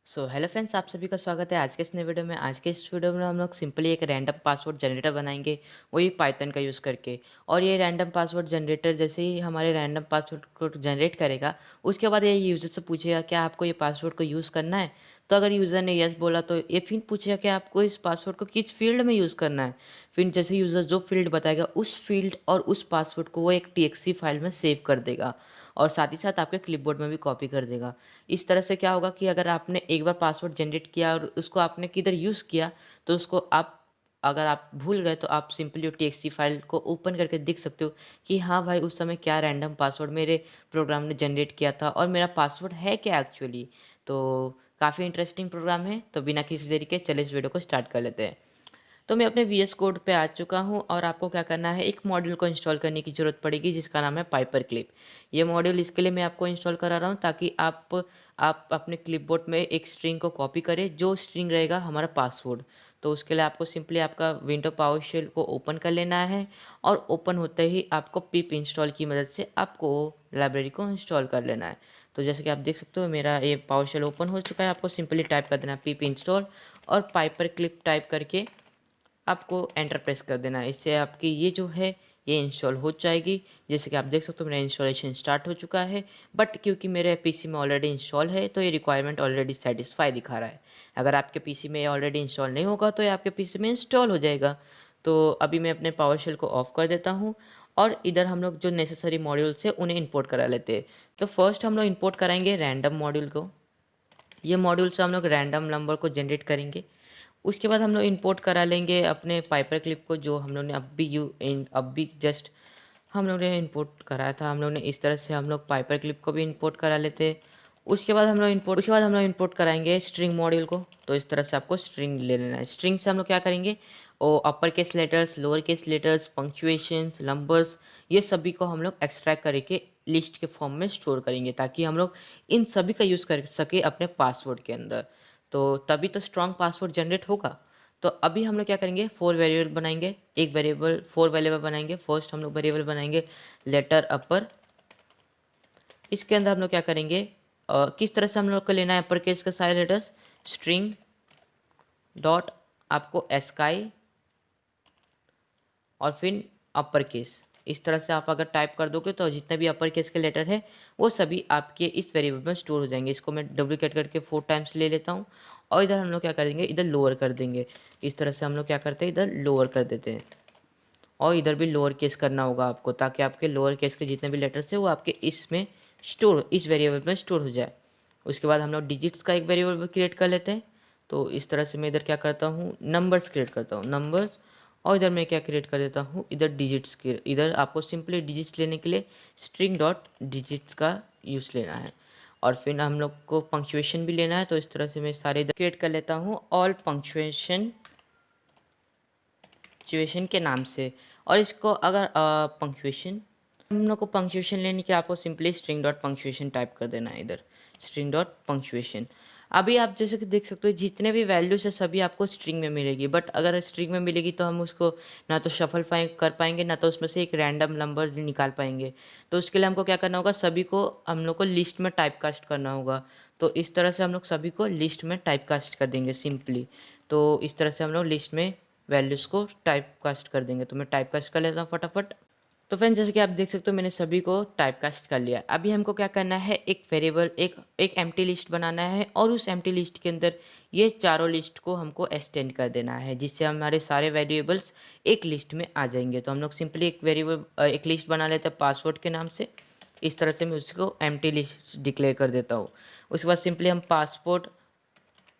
Hello friends, आप सभी का स्वागत है आज के इस नए वीडियो में। आज के इस वीडियो में हम लोग सिंपली एक रैंडम पासवर्ड जनरेटर बनाएंगे, वही पाइथन का यूज़ करके। और ये रैंडम पासवर्ड जनरेटर जैसे ही हमारे रैंडम पासवर्ड को जनरेट करेगा, उसके बाद ये यूज़र से पूछेगा क्या आपको ये पासवर्ड को यूज़ करना है। तो अगर यूज़र ने यस बोला तो ये फिर पूछेगा कि आपको इस पासवर्ड को किस फील्ड में यूज़ करना है। फिर जैसे यूज़र जो फील्ड बताएगा उस फील्ड और उस पासवर्ड को वो एक TXT फाइल में सेव कर देगा और साथ ही साथ आपके क्लिपबोर्ड में भी कॉपी कर देगा। इस तरह से क्या होगा कि अगर आपने एक बार पासवर्ड जनरेट किया और उसको आपने किधर यूज़ किया, तो उसको आप अगर आप भूल गए तो आप सिंपली वो टीएक्सटी फाइल को ओपन करके देख सकते हो कि हाँ भाई, उस समय क्या रैंडम पासवर्ड मेरे प्रोग्राम ने जनरेट किया था और मेरा पासवर्ड है क्या एक्चुअली। तो काफ़ी इंटरेस्टिंग प्रोग्राम है। तो बिना किसी देरी के चले इस वीडियो को स्टार्ट कर लेते हैं। तो मैं अपने वीएस कोड पे आ चुका हूँ और आपको क्या करना है, एक मॉड्यूल को इंस्टॉल करने की ज़रूरत पड़ेगी जिसका नाम है पाइपर क्लिप। ये मॉड्यूल इसके लिए मैं आपको इंस्टॉल करा रहा हूँ ताकि आप अपने क्लिपबोर्ड में एक स्ट्रिंग को कॉपी करें, जो स्ट्रिंग रहेगा हमारा पासवर्ड। तो उसके लिए आपको सिंपली आपका विंडो पावर शेल को ओपन कर लेना है और ओपन होते ही आपको पिप इंस्टॉल की मदद से आपको लाइब्रेरी को इंस्टॉल कर लेना है। तो जैसे कि आप देख सकते हो मेरा ये पावर शेल ओपन हो चुका है। आपको सिंपली टाइप कर देना है पिप इंस्टॉल और पाइपर क्लिप टाइप करके आपको एंटर प्रेस कर देना है। इससे आपकी ये जो है ये इंस्टॉल हो जाएगी। जैसे कि आप देख सकते हो मेरा इंस्टॉलेशन स्टार्ट हो चुका है, बट क्योंकि मेरे पीसी में ऑलरेडी इंस्टॉल है तो ये रिक्वायरमेंट ऑलरेडी सेटिस्फाई दिखा रहा है। अगर आपके पीसी में ये ऑलरेडी इंस्टॉल नहीं होगा तो ये आपके पीसी में इंस्टॉल हो जाएगा। तो अभी मैं अपने पावर शेल को ऑफ कर देता हूँ और इधर हम लोग जो नेसेसरी मॉड्यूल्स है उन्हें इंपोर्ट करा लेते हैं। तो फर्स्ट हम लोग इंपोर्ट कराएंगे रैंडम मॉड्यूल को। ये मॉड्यूल से हम लोग रैंडम नंबर को जनरेट करेंगे। उसके बाद हम लोग इंपोर्ट करा लेंगे अपने पाइपर क्लिप को, जो हम लोग ने अब भी जस्ट हम लोग ने इंपोर्ट कराया था। हम लोग ने इस तरह से हम लोग पाइपर क्लिप को भी इंपोर्ट करा लेते हैं। उसके बाद हम लोग इंपोर्ट कराएंगे स्ट्रिंग मॉड्यूल को। तो इस तरह से आपको स्ट्रिंग ले लेना है। स्ट्रिंग से हम लोग क्या करेंगे, ओ upper case letters, lower case letters, punctuations, numbers, ये सभी को हम लोग एक्सट्रैक्ट करके लिस्ट के फॉर्म में स्टोर करेंगे ताकि हम लोग इन सभी का यूज़ कर सके अपने पासवर्ड के अंदर। तो तभी तो स्ट्रॉन्ग पासवर्ड जनरेट होगा। तो अभी हम लोग क्या करेंगे, 4 वेरिएबल बनाएंगे। एक वेरिएबल 4 वेरिएबल बनाएंगे। फर्स्ट हम लोग वेरिएबल बनाएंगे लेटर अपर। इसके अंदर हम लोग क्या करेंगे, किस तरह से हम लोग को लेना है अपर केस का सारे लेटर्स, स्ट्रिंग डॉट आपको एस्काई और फिर अपर केस। इस तरह से आप अगर टाइप कर दोगे तो जितने भी अपर केस के लेटर है वो सभी आपके इस वेरिएबल में स्टोर हो जाएंगे। इसको मैं डुप्लीकेट करके 4 टाइम्स ले लेता हूँ और इधर हम लोग क्या करेंगे, इधर लोअर कर देंगे। इस तरह से हम लोग क्या करते हैं, इधर लोअर कर देते हैं और इधर भी लोअर केस करना होगा आपको ताकि आपके लोअर केस के जितने भी लेटर्स है वो आपके इसमें स्टोर, इस वेरिएबल में स्टोर हो जाए। उसके बाद हम लोग डिजिट्स का एक वेरिएबल क्रिएट कर लेते हैं। तो इस तरह से मैं इधर क्या करता हूँ, नंबर्स क्रिएट करता हूँ, नंबर्स। और इधर मैं क्या क्रिएट कर देता हूँ, इधर डिजिट्स के, इधर आपको सिंपली डिजिट्स लेने के लिए स्ट्रिंग डॉट डिजिट्स का यूज़ लेना है। और फिर हम लोग को पंक्चुएशन भी लेना है। तो इस तरह से मैं सारे इधर क्रिएट कर लेता हूँ ऑल पंक्चुएशन पंक्चुएशन के नाम से। और इसको अगर पंक्चुएशन, हम लोग को पंक्चुएशन लेने के आपको simply string dot punctuation type कर देना है इधर, स्ट्रिंग डॉट पंक्चुएशन। अभी आप जैसे कि देख सकते हो जितने भी वैल्यूज है सभी आपको स्ट्रिंग में मिलेगी, बट अगर स्ट्रिंग में मिलेगी तो हम उसको ना तो शफल कर पाएंगे ना तो उसमें से एक रैंडम नंबर निकाल पाएंगे। तो उसके लिए हमको क्या करना होगा, सभी को हम लोग को लिस्ट में टाइप कास्ट करना होगा। तो इस तरह से हम लोग सभी को लिस्ट में टाइप कास्ट कर देंगे सिंपली। तो इस तरह से हम लोग लिस्ट में वैल्यूज़ को टाइप कास्ट कर देंगे। तो मैं टाइप कास्ट कर लेता हूँ फटाफट। तो फ्रेंड्स जैसे कि आप देख सकते हो मैंने सभी को टाइप कास्ट कर लिया। अभी हमको क्या करना है, एक वेरिएबल एक एम्प्टी लिस्ट बनाना है और उस एम्प्टी लिस्ट के अंदर ये चारों लिस्ट को हमको एक्सटेंड कर देना है जिससे हमारे सारे वेरिएबल्स एक लिस्ट में आ जाएंगे। तो हम लोग सिंपली एक लिस्ट बना लेते हैं पासवर्ड के नाम से। इस तरह से मैं उसको एम्प्टी लिस्ट डिक्लेयर कर देता हूँ। उसके बाद सिंपली हम पासपोर्ट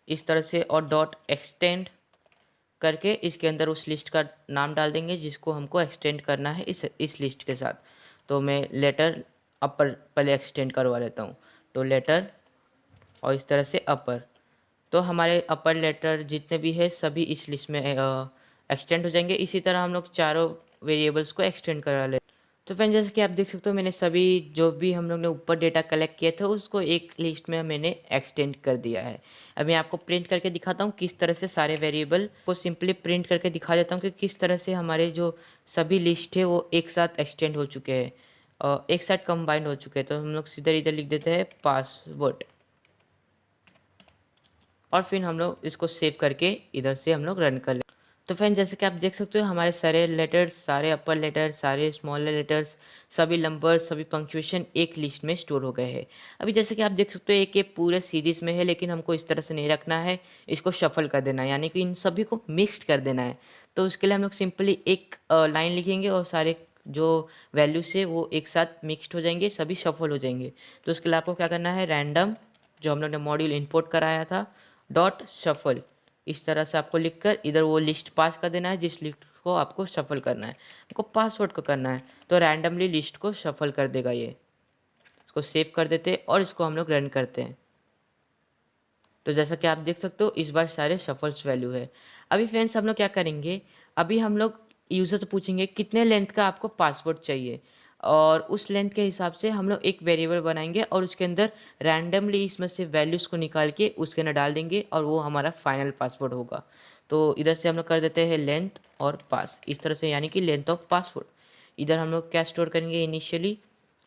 इस तरह से और डॉट एक्सटेंड करके इसके अंदर उस लिस्ट का नाम डाल देंगे जिसको हमको एक्सटेंड करना है इस लिस्ट के साथ। तो मैं लेटर अपर पहले एक्सटेंड करवा लेता हूँ। तो लेटर और इस तरह से अपर, तो हमारे अपर लेटर जितने भी है सभी इस लिस्ट में एक्सटेंड हो जाएंगे। इसी तरह हम लोग चारों वेरिएबल्स को एक्सटेंड करा लेते। तो फ्रेंड जैसे कि आप देख सकते हो मैंने सभी जो भी हम लोग ने ऊपर डेटा कलेक्ट किए थे उसको एक लिस्ट में मैंने एक्सटेंड कर दिया है। अब मैं आपको प्रिंट करके दिखाता हूँ किस तरह से सारे वेरिएबल को सिंपली प्रिंट करके दिखा देता हूँ कि किस तरह से हमारे जो सभी लिस्ट है वो एक साथ एक्सटेंड हो चुके हैं और एक साथ कंबाइंड हो चुके हैं। तो हम लोग सीधे इधर लिख देते हैं पासवर्ड। और फिर हम लोग इसको सेव करके इधर से हम लोग रन कर ले। तो फ्रेंड जैसे कि आप देख सकते हो हमारे सारे लेटर्स, सारे अपर लेटर्स, सारे स्मॉल लेटर्स, सभी नंबर्स, सभी पंक्चुएशन एक लिस्ट में स्टोर हो गए हैं। अभी जैसे कि आप देख सकते हो एक ये पूरे सीरीज़ में है, लेकिन हमको इस तरह से नहीं रखना है, इसको शफल कर देना है, यानी कि इन सभी को मिक्स्ड कर देना है। तो उसके लिए हम लोग सिंपली एक लाइन लिखेंगे और सारे जो वैल्यूज़ है वो एक साथ मिक्सड हो जाएंगे, सभी शफल हो जाएंगे। तो उसके लिए आपको क्या करना है, रैंडम जो हम लोग ने मॉड्यूल इंपोर्ट कराया था डॉट शफल, इस तरह से आपको लिखकर इधर वो लिस्ट पास कर देना है जिस लिस्ट को आपको शफल करना है, आपको पासवर्ड को करना है। तो रैंडमली लिस्ट को शफल कर देगा ये। इसको सेव कर देते हैं और इसको हम लोग रन करते हैं। तो जैसा कि आप देख सकते हो इस बार सारे शफल्स वैल्यू है। अभी फ्रेंड्स हम लोग क्या करेंगे, अभी हम लोग यूज़र से पूछेंगे कितने लेंथ का आपको पासवर्ड चाहिए, और उस लेंथ के हिसाब से हम लोग एक वेरिएबल बनाएंगे और उसके अंदर रैंडमली इसमें से वैल्यूज़ को निकाल के उसके अंदर डाल देंगे और वो हमारा फाइनल पासवर्ड होगा। तो इधर से हम लोग कर देते हैं लेंथ और पास, इस तरह से, यानी कि लेंथ ऑफ पासवर्ड। इधर हम लोग क्या स्टोर करेंगे इनिशियली,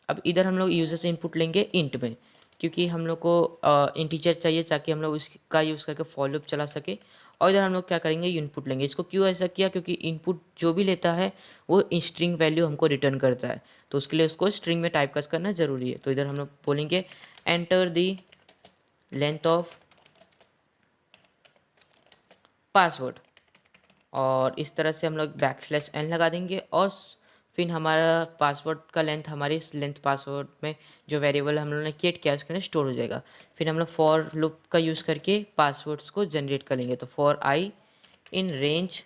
अब इधर हम लोग यूज़र से इनपुट लेंगे इंट में, क्योंकि हम लोग को इंटीजर चाहिए ताकि हम लोग उसका यूज़ करके फॉर लूप चला सके। और इधर हम लोग क्या करेंगे, इनपुट लेंगे। इसको क्यों ऐसा किया, क्योंकि इनपुट जो भी लेता है वो स्ट्रिंग वैल्यू हमको रिटर्न करता है, तो उसके लिए उसको स्ट्रिंग में टाइप कास्ट करना ज़रूरी है। तो इधर हम लोग बोलेंगे enter the length of password, और इस तरह से हम लोग \n लगा देंगे और फिर हमारा पासवर्ड का लेंथ हमारी इस लेंथ पासवर्ड में जो वेरिएबल हम लोगों ने क्रिएट किया उसके अंदर स्टोर हो जाएगा। फिर हम लोग फॉर लूप का यूज़ करके पासवर्ड्स को जनरेट करेंगे। तो फॉर आई इन रेंज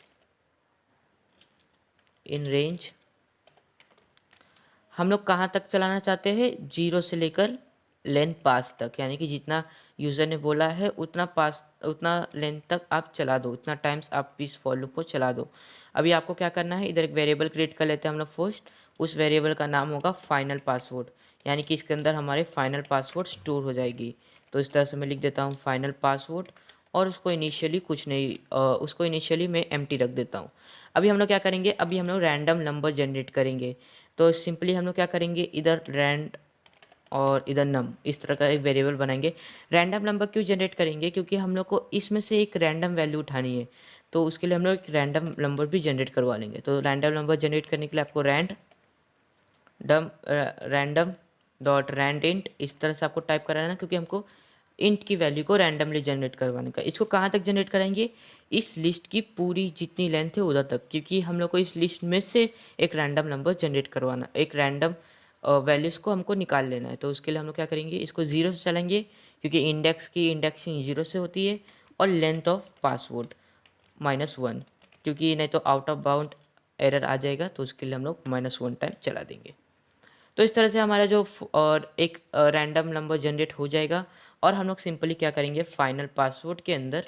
हम लोग कहाँ तक चलाना चाहते हैं, 0 से लेकर लेंथ पास तक, यानी कि जितना यूज़र ने बोला है उतना लेंथ तक आप चला दो, उतना टाइम्स आप इस फॉर लूप को चला दो। अभी आपको क्या करना है, इधर एक वेरिएबल क्रिएट कर लेते हैं हम लोग फर्स्ट। उस वेरिएबल का नाम होगा फाइनल पासवर्ड, यानी कि इसके अंदर हमारे फाइनल पासवर्ड स्टोर हो जाएगी। तो इस तरह से मैं लिख देता हूँ फाइनल पासवर्ड, और उसको इनिशियली कुछ नहीं, उसको इनिशियली मैं एम्प्टी रख देता हूँ। अभी हम लोग क्या करेंगे, अभी हम लोग रैंडम नंबर जनरेट करेंगे। तो सिंपली हम लोग क्या करेंगे, इधर रैंड और इधर नम, इस तरह का एक वेरिएबल बनाएंगे। रैंडम नंबर क्यों जनरेट करेंगे, क्योंकि हम लोग को इसमें से एक रैंडम वैल्यू उठानी है, तो उसके लिए हम लोग एक रैंडम नंबर भी जनरेट करवा लेंगे। तो रैंडम नंबर जनरेट करने के लिए आपको रैंडम डॉट रैंड इंट इस तरह से आपको टाइप कराना है, क्योंकि हमको इंट की वैल्यू को रैंडमली जनरेट करवाने का। इसको कहाँ तक जनरेट कराएंगे, इस लिस्ट की पूरी जितनी लेंथ है उधर तक, क्योंकि हम लोग को इस लिस्ट में से एक रैंडम नंबर जनरेट करवाना, एक रैंडम वैल्यूज़ को हमको निकाल लेना है। तो उसके लिए हम लोग क्या करेंगे, इसको 0 से चलाएंगे, क्योंकि इंडेक्स की इंडेक्सिंग 0 से होती है, और लेंथ ऑफ पासवर्ड -1, क्योंकि नहीं तो आउट ऑफ बाउंड एरर आ जाएगा, तो उसके लिए हम लोग -1 टाइम चला देंगे। तो इस तरह से हमारा जो और एक रैंडम नंबर जनरेट हो जाएगा। और हम लोग सिंपली क्या करेंगे, फाइनल पासवर्ड के अंदर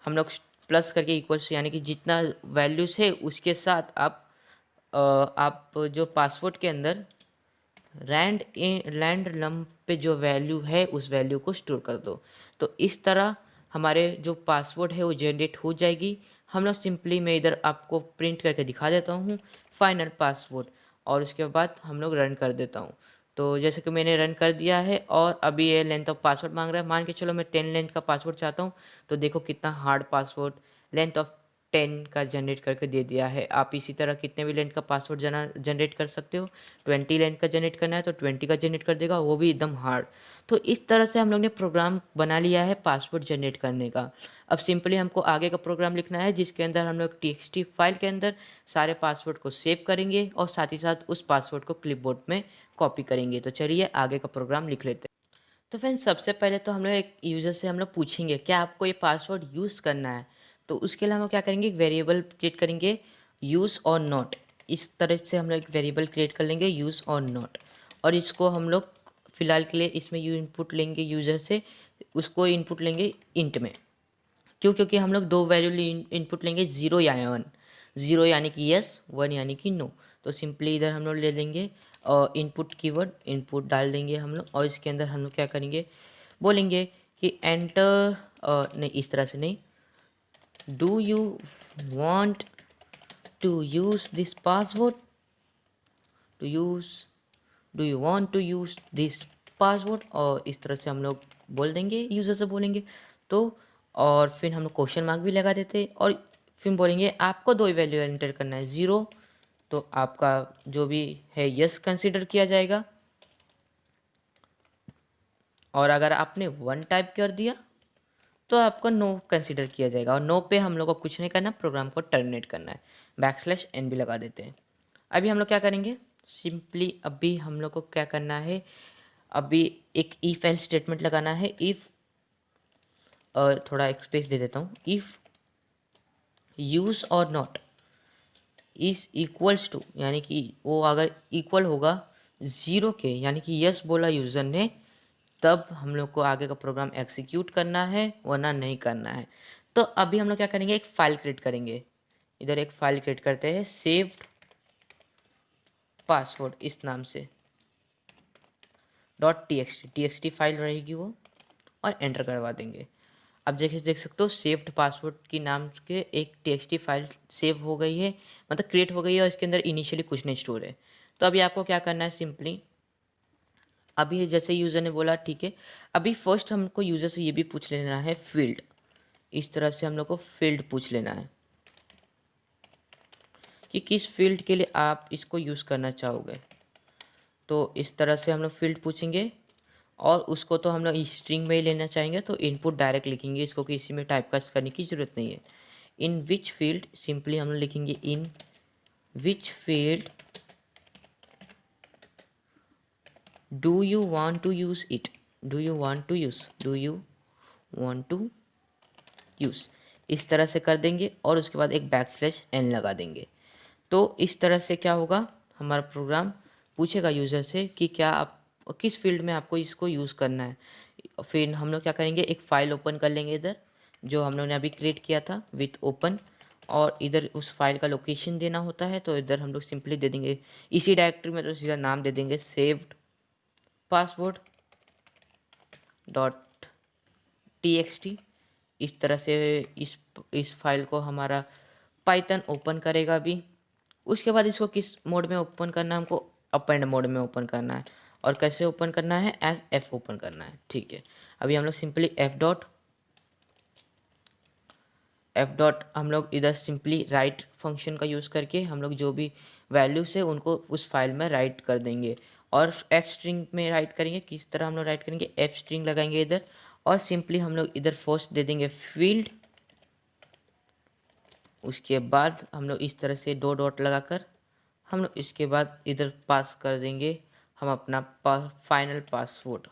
हम लोग प्लस करके इक्वल्स, यानी कि जितना वैल्यूज़ है उसके साथ आप जो पासवर्ड के अंदर लैंड नम पे जो वैल्यू है उस वैल्यू को स्टोर कर दो। तो इस तरह हमारे जो पासवर्ड है वो जनरेट हो जाएगी। हम लोग सिंपली, मैं इधर आपको प्रिंट करके दिखा देता हूँ फाइनल पासवर्ड, और उसके बाद हम लोग रन कर देता हूँ। तो जैसे कि मैंने रन कर दिया है और अभी ये लेंथ ऑफ पासवर्ड मांग रहा है। मान के चलो मैं 10 लेंथ का पासवर्ड चाहता हूँ, तो देखो कितना हार्ड पासवर्ड लेंथ ऑफ 10 का जनरेट करके दे दिया है। आप इसी तरह कितने भी लेंथ का पासवर्ड जनरेट कर सकते हो। 20 लेंथ का जनरेट करना है तो 20 का जनरेट कर देगा, वो भी एकदम हार्ड। तो इस तरह से हम लोग ने प्रोग्राम बना लिया है पासवर्ड जनरेट करने का। अब सिंपली हमको आगे का प्रोग्राम लिखना है, जिसके अंदर हम लोग txt फाइल के अंदर सारे पासवर्ड को सेव करेंगे और साथ ही साथ उस पासवर्ड को क्लिपबोर्ड में कॉपी करेंगे। तो चलिए आगे का प्रोग्राम लिख लेते हैं। तो फ्रेंड्स सबसे पहले तो हम लोग एक यूज़र से हम लोग पूछेंगे क्या आपको ये पासवर्ड यूज़ करना है। तो उसके लिए हम लोग क्या करेंगे, एक वेरिएबल क्रिएट करेंगे यूज़ और नॉट। इस तरह से हम लोग एक वेरिएबल क्रिएट कर लेंगे यूज़ और नॉट, और इसको हम लोग फ़िलहाल के लिए इसमें इनपुट लेंगे यूज़र से, उसको इनपुट लेंगे इंट में। क्यों, क्योंकि हम लोग दो वैल्यू इनपुट लेंगे, 0 या 1। 0 यानी कि यस, 1 यानी कि नो। तो सिंपली इधर हम लोग ले लेंगे इनपुट कीवर्ड, इनपुट डाल देंगे हम लोग, और इसके अंदर हम लोग क्या करेंगे, बोलेंगे कि एंटर, नहीं इस तरह से नहीं, do you want to use this password, to use do you want to use this password, और इस तरह से हम लोग बोल देंगे, यूज़र से बोलेंगे तो। और फिर हम लोग क्वेश्चन मार्क भी लगा देते और फिर बोलेंगे आपको 2 वैल्यू एंटर करना है, 0 तो आपका जो भी है यस कंसीडर किया जाएगा, और अगर आपने 1 टाइप कर दिया तो आपको नो कंसीडर किया जाएगा, और नो पे हम लोग को कुछ नहीं करना, प्रोग्राम को टर्मिनेट करना है। \n भी लगा देते हैं। अभी हम लोग क्या करेंगे, सिंपली अभी हम लोग को क्या करना है, अभी एक इफ एल्स स्टेटमेंट लगाना है। इफ थोड़ा एक स्पेस दे देता हूँ, इफ यूज और नॉट इज इक्वल्स टू, यानी कि वो अगर इक्वल होगा 0 के, यानी कि यस बोला यूज़र ने, तब हम लोग को आगे का प्रोग्राम एग्जीक्यूट करना है, वरना नहीं करना है। तो अभी हम लोग क्या करेंगे, एक फ़ाइल क्रिएट करेंगे। इधर एक फ़ाइल क्रिएट करते हैं, सेव्ड पासवर्ड इस नाम से .txt फाइल रहेगी वो, और एंटर करवा देंगे। अब देख सकते हो सेव्ड पासवर्ड की नाम के एक टीएक्सटी फाइल सेव हो गई है, मतलब क्रिएट हो गई है, और इसके अंदर इनिशियली कुछ नहीं स्टोर है। तो अभी आपको क्या करना है, सिंपली अभी जैसे यूज़र ने बोला ठीक है, अभी फर्स्ट हमको यूज़र से ये भी पूछ लेना है फील्ड, इस तरह से हम लोग को फील्ड पूछ लेना है कि किस फील्ड के लिए आप इसको यूज़ करना चाहोगे। तो इस तरह से हम लोग फील्ड पूछेंगे, और उसको तो हम लोग स्ट्रिंग में ही लेना चाहेंगे, तो इनपुट डायरेक्ट लिखेंगे, इसको किसी में टाइपकास्ट करने की ज़रूरत नहीं है। इन विच फील्ड, सिंपली हम लोग लिखेंगे in which field do you want to use it, do you want to use, do you want to use, इस तरह से कर देंगे, और उसके बाद एक \n लगा देंगे। तो इस तरह से क्या होगा, हमारा प्रोग्राम पूछेगा यूज़र से कि क्या आप किस फील्ड में आपको इसको यूज़ करना है। फिर हम लोग क्या करेंगे, एक फ़ाइल ओपन कर लेंगे इधर, जो हम लोग ने अभी क्रिएट किया था विथ ओपन, और इधर उस फाइल का लोकेशन देना होता है, तो इधर हम लोग सिंपली दे देंगे इसी डायरेक्टरी में, तो सीधा नाम दे देंगे सेव्ड पासवर्ड .txt। इस तरह से इस फाइल को हमारा पाइथन ओपन करेगा अभी। उसके बाद इसको किस मोड में ओपन करना है, हमको अपेंड मोड में ओपन करना है, और कैसे ओपन करना है, एज एफ ओपन करना है, ठीक है। अभी हम लोग सिंपली एफ डॉट हम लोग इधर सिंपली राइट फंक्शन का यूज़ करके हम लोग जो भी वैल्यूज़ है उनको उस फाइल में राइट कर देंगे, और एफ स्ट्रिंग में राइट करेंगे। किस तरह हम लोग राइट करेंगे, एफ स्ट्रिंग लगाएंगे इधर, और सिंपली हम लोग इधर फर्स्ट दे देंगे फील्ड, उसके बाद हम लोग इस तरह से 2 डॉट लगाकर हम लोग इसके बाद इधर पास कर देंगे हम अपना फाइनल पासवर्ड।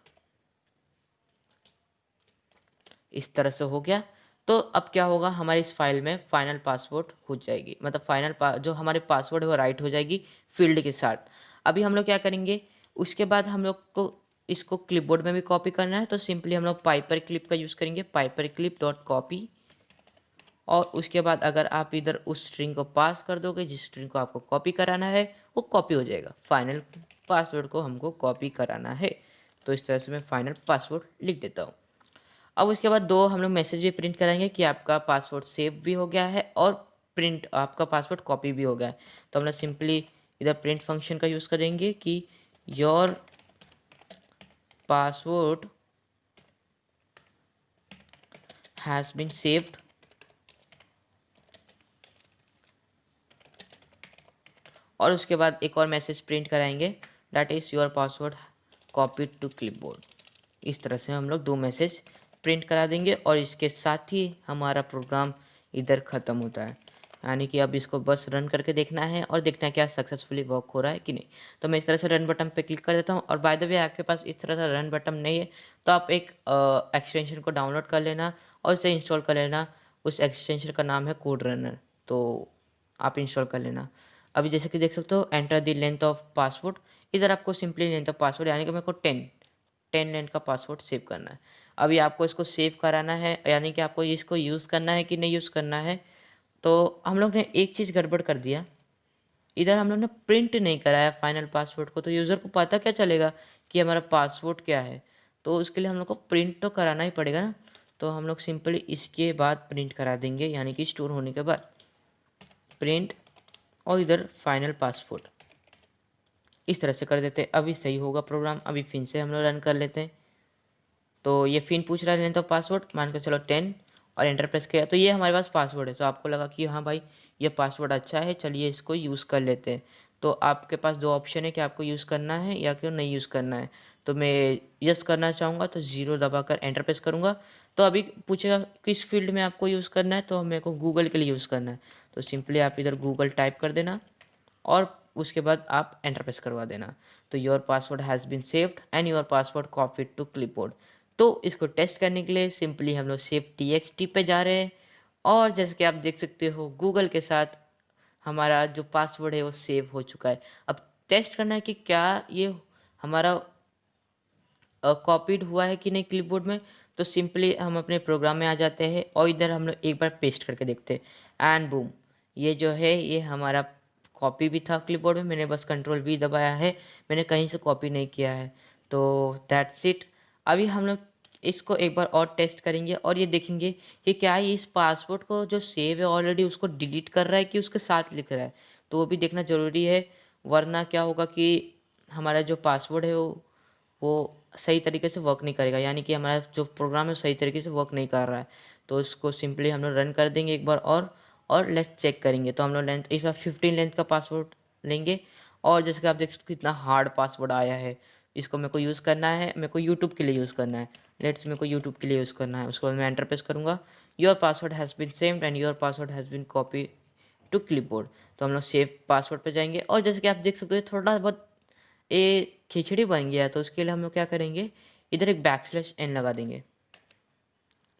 इस तरह से हो गया। तो अब क्या होगा, हमारी इस फाइल में फाइनल पासवर्ड हो जाएगी, मतलब जो हमारे पासवर्ड है वो राइट हो जाएगी फील्ड के साथ। अभी हम लोग क्या करेंगे, उसके बाद हम लोग को इसको क्लिपबोर्ड में भी कॉपी करना है, तो सिंपली हम लोग पाइपर क्लिप का यूज़ करेंगे, पाइपर क्लिप डॉट कॉपी, और उसके बाद अगर आप इधर उस स्ट्रिंग को पास कर दोगे जिस स्ट्रिंग को आपको कॉपी कराना है, वो कॉपी हो जाएगा। फाइनल पासवर्ड को हमको कॉपी कराना है, तो इस तरह से मैं फाइनल पासवर्ड लिख देता हूँ। अब उसके बाद 2 हम लोग मैसेज भी प्रिंट कराएंगे कि आपका पासवर्ड सेव भी हो गया है, और प्रिंट आपका पासवर्ड कॉपी भी हो गया है। तो हम लोग सिंपली इधर प्रिंट फंक्शन का यूज़ करेंगे कि your password has been saved, और उसके बाद एक और मैसेज प्रिंट कराएंगे, that is your password copy to clipboard. इस तरह से हम लोग 2 मैसेज प्रिंट करा देंगे, और इसके साथ ही हमारा प्रोग्राम इधर ख़त्म होता है। यानी कि अब इसको बस रन करके देखना है, और देखना है क्या सक्सेसफुली वर्क हो रहा है कि नहीं। तो मैं इस तरह से रन बटन पे क्लिक कर देता हूँ, और बाय द वे आपके पास इस तरह का रन बटन नहीं है तो आप एक एक्सटेंशन को डाउनलोड कर लेना और इसे इंस्टॉल कर लेना। उस एक्सटेंशन का नाम है कोड रनर, तो आप इंस्टॉल कर लेना। अभी जैसे कि देख सकते हो, enter the length of password, इधर आपको सिंपली लेंथ ऑफ पासवर्ड यानी कि मेरे को 10 लेंथ का पासवर्ड सेव करना है। अभी आपको इसको सेव कराना है, यानी कि आपको इसको यूज़ करना है कि नहीं यूज़ करना है। तो हम लोग ने एक चीज़ गड़बड़ कर दिया, इधर हम लोग ने प्रिंट नहीं कराया फाइनल पासवर्ड को, तो यूज़र को पता क्या चलेगा कि हमारा पासवर्ड क्या है। तो उसके लिए हम लोग को प्रिंट तो कराना ही पड़ेगा ना। तो हम लोग सिंपली इसके बाद प्रिंट करा देंगे, यानी कि स्टोर होने के बाद प्रिंट, और इधर फाइनल पासवर्ड इस तरह से कर देते हैं। अभी सही होगा प्रोग्राम। अभी फिर से हम लोग रन कर लेते हैं। तो ये फिर पूछ रहा है लेंथ ऑफ पासवर्ड, मान के चलो 10 और एंटर प्रेस किया तो ये हमारे पास पासवर्ड है। तो आपको लगा कि हाँ भाई ये पासवर्ड अच्छा है, चलिए इसको यूज़ कर लेते हैं। तो आपके पास दो ऑप्शन है कि आपको यूज़ करना है या क्यों नहीं यूज़ करना है। तो मैं यस करना चाहूँगा तो 0 दबाकर एंटर प्रेस करूँगा। तो अभी पूछेगा किस फील्ड में आपको यूज़ करना है, तो मेरे को गूगल के लिए यूज़ करना है। तो सिंपली आप इधर गूगल टाइप कर देना और उसके बाद आप एंटर प्रेस करवा देना। तो your password has been saved and your password copied to clipboard. तो इसको टेस्ट करने के लिए सिंपली हम लोग सेव txt पे जा रहे हैं और जैसे कि आप देख सकते हो गूगल के साथ हमारा जो पासवर्ड है वो सेव हो चुका है। अब टेस्ट करना है कि क्या ये हमारा कॉपीड हुआ है कि नहीं क्लिपबोर्ड में। तो सिंपली हम अपने प्रोग्राम में आ जाते हैं और इधर हम लोग एक बार पेस्ट करके देखते हैं एंड बूम, ये जो है ये हमारा कॉपी भी था क्लिपबोर्ड में। मैंने बस कंट्रोल V दबाया है, मैंने कहीं से कॉपी नहीं किया है। तो दैट्स इट। अभी हम लोग इसको एक बार और टेस्ट करेंगे और ये देखेंगे कि क्या ये इस पासवर्ड को जो सेव है ऑलरेडी उसको डिलीट कर रहा है कि उसके साथ लिख रहा है। तो वो भी देखना ज़रूरी है, वरना क्या होगा कि हमारा जो पासवर्ड है वो सही तरीके से वर्क नहीं करेगा, यानी कि हमारा जो प्रोग्राम है सही तरीके से वर्क नहीं कर रहा है। तो इसको सिंपली हम लोग रन कर देंगे एक बार और लेट चेक करेंगे। तो हम लोग लेंथ इस बार 15 लेंथ का पासवर्ड लेंगे और जैसे कि आप देख सकते हो कितना हार्ड पासवर्ड आया है। इसको मेरे को यूज़ करना है, मेरे को यूट्यूब के लिए यूज़ करना है। लेट्स मेरे को यूट्यूब के लिए यूज़ करना है। उसके बाद मैं एंटर प्रेस करूँगा। Your password has been saved and your password has been copy to clipboard. तो हम लोग सेव पासवर्ड पे जाएंगे और जैसे कि आप देख सकते हो थोड़ा बहुत ये खिचड़ी बन गया। तो उसके लिए हम लोग क्या करेंगे, इधर एक _n लगा देंगे,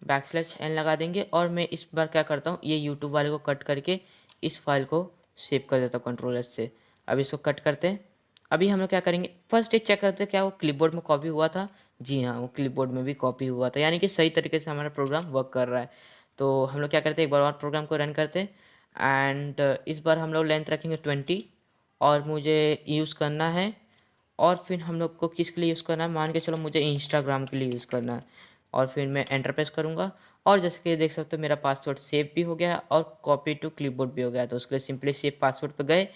_n लगा देंगे और मैं इस बार क्या करता हूँ ये यूट्यूब वाले को कट करके इस फाइल को सेव कर देता हूँ कंट्रोल S से। अब इसको कट करते हैं। अभी हम लोग क्या करेंगे, फर्स्ट ये चेक करते हैं क्या वो क्लिपबोर्ड में कॉपी हुआ था। जी हाँ, वो क्लिपबोर्ड में भी कॉपी हुआ था, यानी कि सही तरीके से हमारा प्रोग्राम वर्क कर रहा है। तो हम लोग क्या करते हैं, एक बार और प्रोग्राम को रन करते हैं एंड इस बार हम लोग लेंथ रखेंगे 20 और मुझे यूज़ करना है। और फिर हम लोग को किसके लिए यूज़ करना है, मान के चलो मुझे इंस्टाग्राम के लिए यूज़ करना है। और फिर मैं एंटर प्रेस करूँगा और जैसे कि देख सकते हो मेरा पासवर्ड सेव भी हो गया और कॉपी टू क्लिपबोर्ड भी हो गया। तो उसके लिए सिंपली सेव पासवर्ड पे गए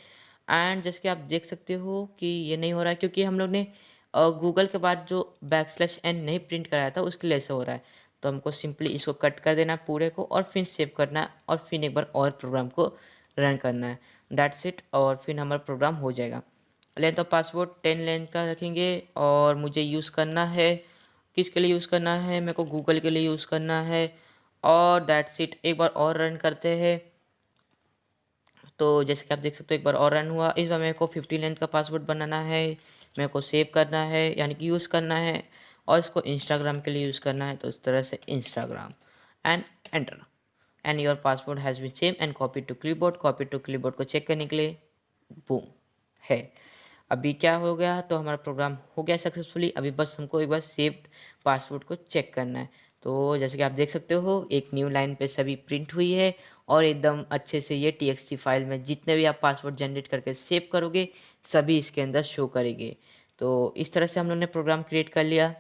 एंड जैसे कि आप देख सकते हो कि ये नहीं हो रहा है क्योंकि हम लोग ने गूगल के बाद जो _n नहीं प्रिंट कराया था उसके लिए ऐसा हो रहा है। तो हमको सिंपली इसको कट कर देना है पूरे को और फिर सेव करना है और फिर एक बार और प्रोग्राम को रन करना है। दैट्स इट, और फिर हमारा प्रोग्राम हो जाएगा। लेंथ ऑफ पासवर्ड 10 लेंथ का रखेंगे और मुझे यूज़ करना है, किसके लिए यूज़ करना है, मेरे को गूगल के लिए यूज़ करना है और दैट्स इट। एक बार और रन करते हैं। तो जैसे कि आप देख सकते हो एक बार और रन हुआ। इस बार मेरे को 50 लेंथ का पासवर्ड बनाना है, मेरे को सेव करना है यानी कि यूज़ करना है और इसको इंस्टाग्राम के लिए यूज़ करना है। तो इस तरह से Instagram and enter and your password has been save and copy to clipboard. Copy to clipboard को चेक करने के लिए बूम है। अभी क्या हो गया, तो हमारा प्रोग्राम हो गया सक्सेसफुली। अभी बस हमको एक बार सेव्ड पासवर्ड को चेक करना है। तो जैसे कि आप देख सकते हो एक न्यू लाइन पे सभी प्रिंट हुई है और एकदम अच्छे से ये txt फाइल में जितने भी आप पासवर्ड जनरेट करके सेव करोगे सभी इसके अंदर शो करेंगे। तो इस तरह से हम लोग ने प्रोग्राम क्रिएट कर लिया।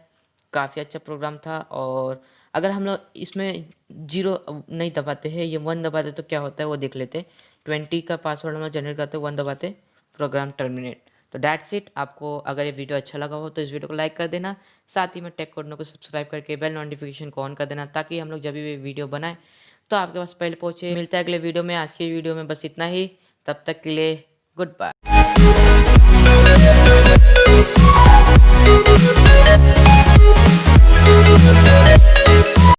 काफ़ी अच्छा प्रोग्राम था। और अगर हम लोग इसमें 0 नहीं दबाते हैं, ये 1 दबाते तो क्या होता है वो देख लेते हैं। 20 का पासवर्ड हम लोग जनरेट करते हैं, 1 दबाते प्रोग्राम टर्मिनेट। तो दैट्स इट। आपको अगर ये वीडियो अच्छा लगा हो तो इस वीडियो को लाइक कर देना, साथ ही में टेक कोडनो को सब्सक्राइब करके बेल नोटिफिकेशन को ऑन कर देना ताकि हम लोग जब भी वीडियो बनाएं तो आपके पास पहले पहुंचे। मिलता है अगले वीडियो में। आज की वीडियो में बस इतना ही, तब तक के लिए गुड बाय।